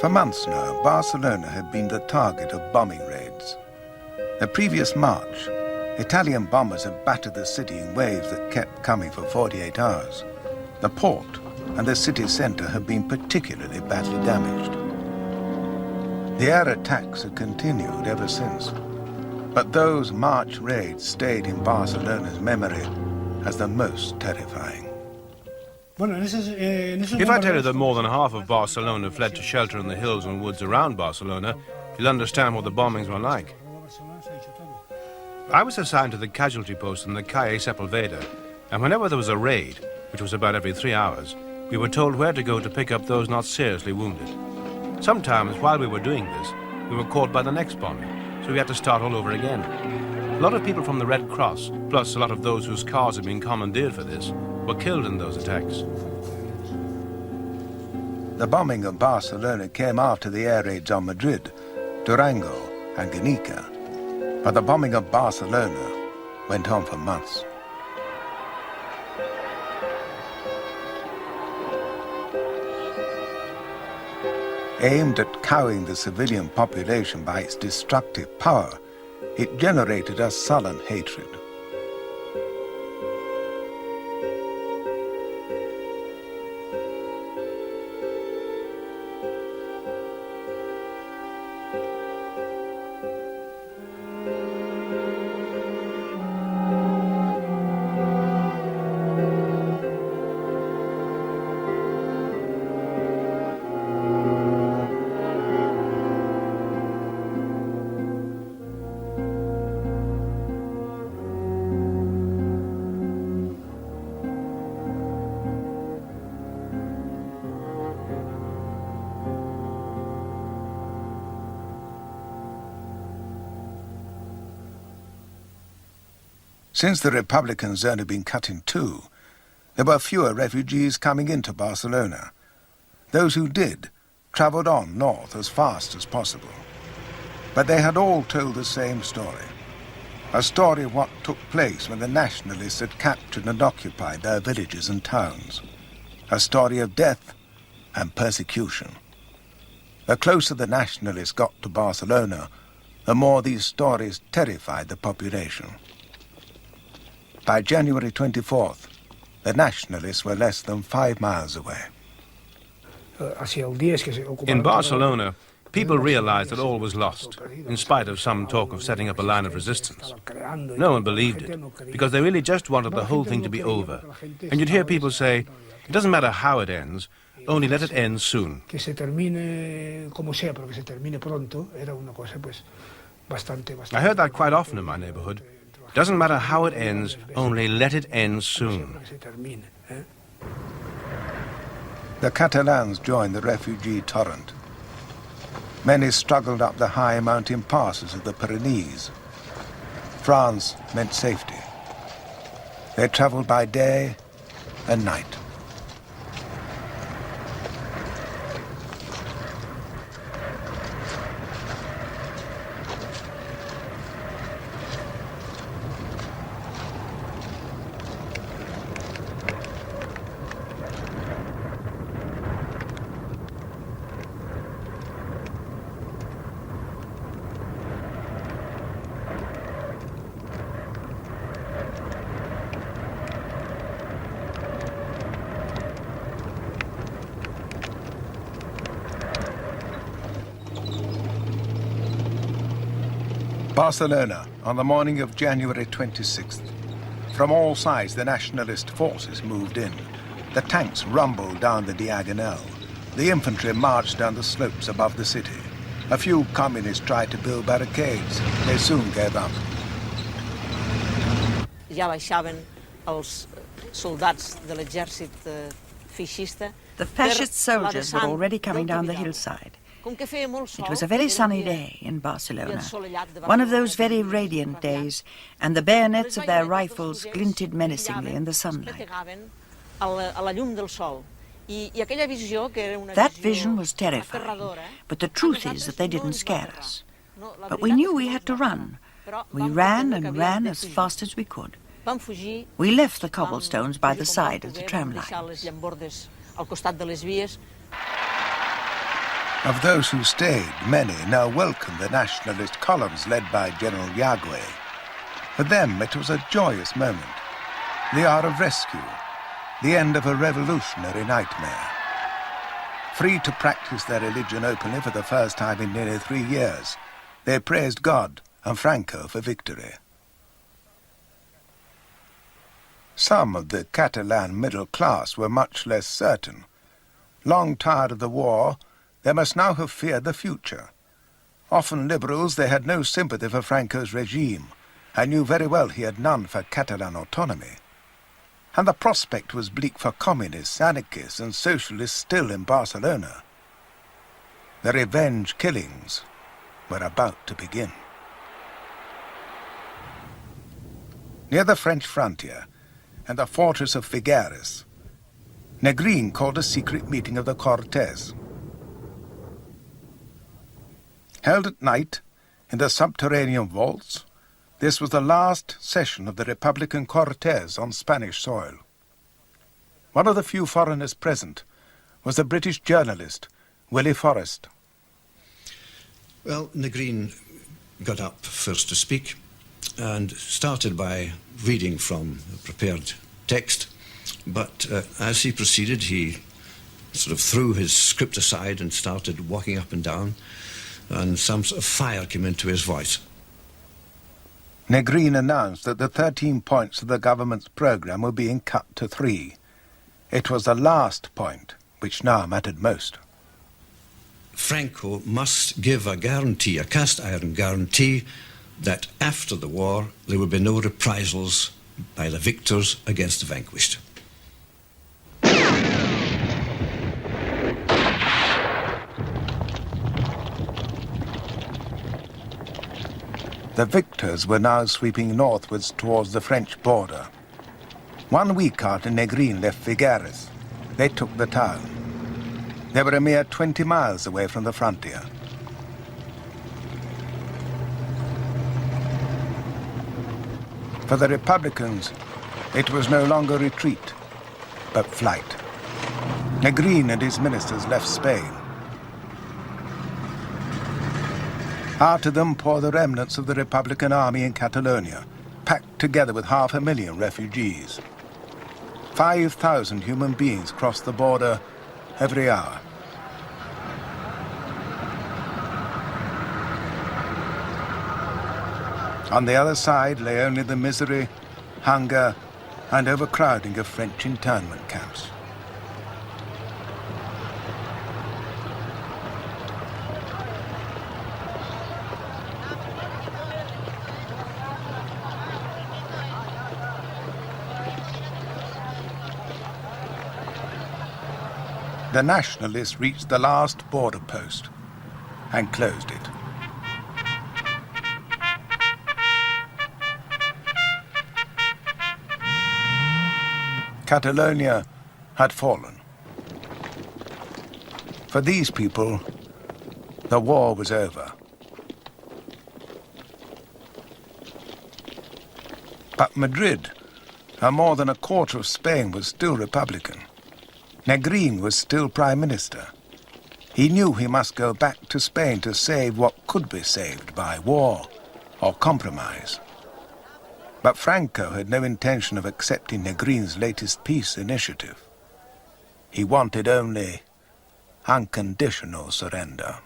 For months now, Barcelona had been the target of bombing raids. The previous March, Italian bombers had battered the city in waves that kept coming for 48 hours. The port and the city centre had been particularly badly damaged. The air attacks had continued ever since, but those March raids stayed in Barcelona's memory as the most terrifying. If I tell you that more than half of Barcelona fled to shelter in the hills and woods around Barcelona, you'll understand what the bombings were like. I was assigned to the casualty post in the Calle Sepulveda, and whenever there was a raid, which was about every 3 hours, we were told where to go to pick up those not seriously wounded. Sometimes, while we were doing this, we were caught by the next bombing, so we had to start all over again. A lot of people from the Red Cross, plus a lot of those whose cars had been commandeered for this, were killed in those attacks. The bombing of Barcelona came after the air raids on Madrid, Durango and Guernica, but the bombing of Barcelona went on for months. Aimed at cowing the civilian population by its destructive power, it generated a sullen hatred. Since the Republican zone had been cut in two, there were fewer refugees coming into Barcelona. Those who did travelled on north as fast as possible. But they had all told the same story, a story of what took place when the Nationalists had captured and occupied their villages and towns, a story of death and persecution. The closer the Nationalists got to Barcelona, the more these stories terrified the population. By January 24th, the Nationalists were less than 5 miles away. In Barcelona, people realized that all was lost, in spite of some talk of setting up a line of resistance. No one believed it, because they really just wanted the whole thing to be over. And you'd hear people say, it doesn't matter how it ends, only let it end soon. I heard that quite often in my neighborhood. Doesn't matter how it ends, only let it end soon. The Catalans joined the refugee torrent. Many struggled up the high mountain passes of the Pyrenees. France meant safety. They traveled by day and night. Barcelona, on the morning of January 26th. From all sides, the Nationalist forces moved in. The tanks rumbled down the Diagonal. The infantry marched down the slopes above the city. A few communists tried to build barricades. They soon gave up. Ja baixaven els soldats de l'exèrcit feixista. The fascist soldiers were already coming down the hillside. It was a very sunny day in Barcelona, one of those very radiant days, and the bayonets of their rifles glinted menacingly in the sunlight. That vision was terrifying, but the truth is that they didn't scare us. But we knew we had to run. We ran and ran as fast as we could. We left the cobblestones by the side of the tram lines. Of those who stayed, many now welcomed the nationalist columns led by General Yagüe. For them, it was a joyous moment, the hour of rescue, the end of a revolutionary nightmare. Free to practice their religion openly for the first time in nearly 3 years, they praised God and Franco for victory. Some of the Catalan middle class were much less certain. Long tired of the war, they must now have feared the future. Often liberals, they had no sympathy for Franco's regime, and knew very well he had none for Catalan autonomy. And the prospect was bleak for communists, anarchists, and socialists still in Barcelona. The revenge killings were about to begin. Near the French frontier and the fortress of Figueres, Negrin called a secret meeting of the Cortes. Held at night in the subterranean vaults, this was the last session of the Republican Cortes on Spanish soil. One of the few foreigners present was the British journalist, Willie Forrest. Well, Negrin got up first to speak and started by reading from a prepared text, but as he proceeded, he sort of threw his script aside and started walking up and down, and some sort of fire came into his voice. Negrin announced that the 13 points of the government's programme were being cut to 3. It was the last point which now mattered most. Franco must give a guarantee, a cast-iron guarantee, that after the war there would be no reprisals by the victors against the vanquished. The victors were now sweeping northwards towards the French border. 1 week after Negrin left Figueres, they took the town. They were a mere 20 miles away from the frontier. For the Republicans, it was no longer retreat, but flight. Negrin and his ministers left Spain. After them poured the remnants of the Republican army in Catalonia, packed together with 500,000 refugees. 5,000 human beings crossed the border every hour. On the other side lay only the misery, hunger, and overcrowding of French internment camps. The Nationalists reached the last border post and closed it. Catalonia had fallen. For these people, the war was over. But Madrid, and more than a quarter of Spain, was still Republican. Negrin was still Prime Minister. He knew he must go back to Spain to save what could be saved by war or compromise. But Franco had no intention of accepting Negrin's latest peace initiative. He wanted only unconditional surrender.